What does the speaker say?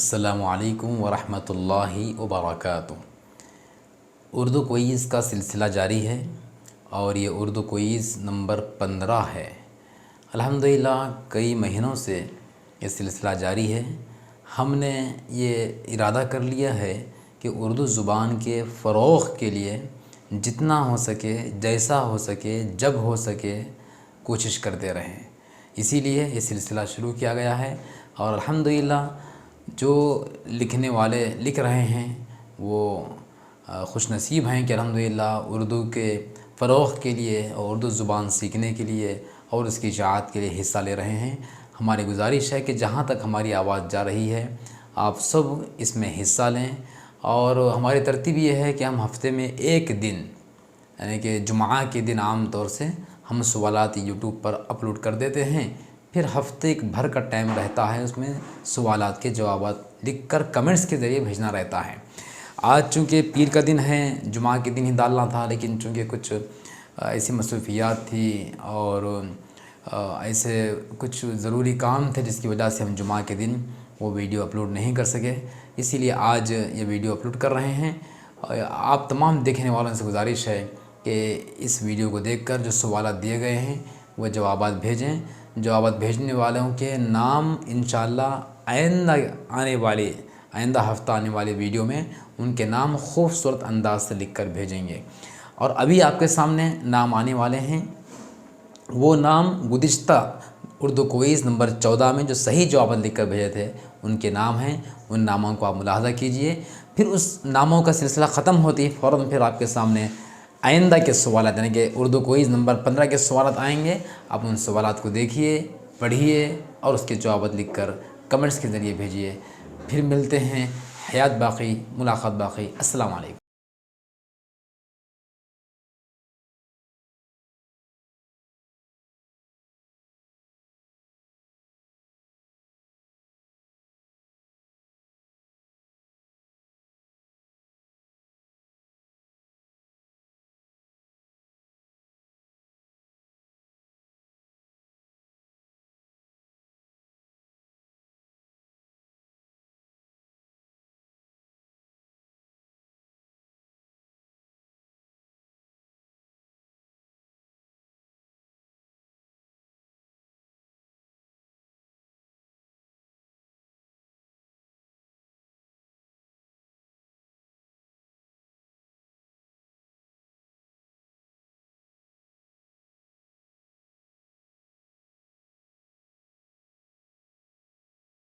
السلام علیکم ورحمۃ اللہ وبرکاتہ۔ اردو کوئز کا سلسلہ جاری ہے اور یہ اردو کوئز نمبر 15 ہے۔ الحمدللہ کئی مہینوں سے یہ سلسلہ جاری ہے۔ ہم نے یہ ارادہ کر لیا ہے کہ اردو زبان کے فروغ کے لیے جتنا ہو سکے، جیسا ہو سکے، جب ہو سکے کوشش کرتے رہیں۔ اسی لیے یہ سلسلہ شروع کیا گیا ہے اور الحمدللہ جو لکھنے والے لکھ رہے ہیں وہ خوش نصیب ہیں کہ الحمدللہ اردو کے فروغ کے لیے اور اردو زبان سیکھنے کے لیے اور اس کی اشاعت کے لیے حصہ لے رہے ہیں۔ ہماری گزارش ہے کہ جہاں تک ہماری آواز جا رہی ہے آپ سب اس میں حصہ لیں، اور ہماری ترتیب یہ ہے کہ ہم ہفتے میں ایک دن یعنی کہ جمعہ کے دن عام طور سے ہم سوالات یوٹیوب پر اپلوڈ کر دیتے ہیں، پھر ہفتے بھر کا ٹائم رہتا ہے، اس میں سوالات کے جوابات لکھ کر کمنٹس کے ذریعے بھیجنا رہتا ہے۔ آج چونکہ پیر کا دن ہے، جمعہ کے دن ہی ڈالنا تھا، لیکن چونکہ کچھ ایسی مصروفیات تھی اور ایسے کچھ ضروری کام تھے جس کی وجہ سے ہم جمعہ کے دن وہ ویڈیو اپلوڈ نہیں کر سکے، اسی لیے آج یہ ویڈیو اپلوڈ کر رہے ہیں۔ آپ تمام دیکھنے والوں سے گزارش ہے کہ اس ویڈیو کو دیکھ کر جو سوالات دیے گئے ہیں وہ جوابات بھیجیں۔ جوابات بھیجنے والوں کے نام انشاءاللہ آئندہ ہفتہ آنے والے ویڈیو میں ان کے نام خوبصورت انداز سے لکھ کر بھیجیں گے۔ اور ابھی آپ کے سامنے نام آنے والے ہیں، وہ نام گزشتہ اردو کوئز نمبر 14 میں جو صحیح جوابات لکھ کر بھیجے تھے ان کے نام ہیں۔ ان ناموں کو آپ ملاحظہ کیجئے، پھر اس ناموں کا سلسلہ ختم ہوتی ہے فوراً پھر آپ کے سامنے آئندہ کے سوالات یعنی کہ اردو کوئز نمبر 15 کے سوالات آئیں گے۔ آپ ان سوالات کو دیکھیے، پڑھیے اور اس کے جوابات لکھ کر کمنٹس کے ذریعے بھیجیے۔ پھر ملتے ہیں، حیات باقی، ملاقات باقی۔ السلام علیکم۔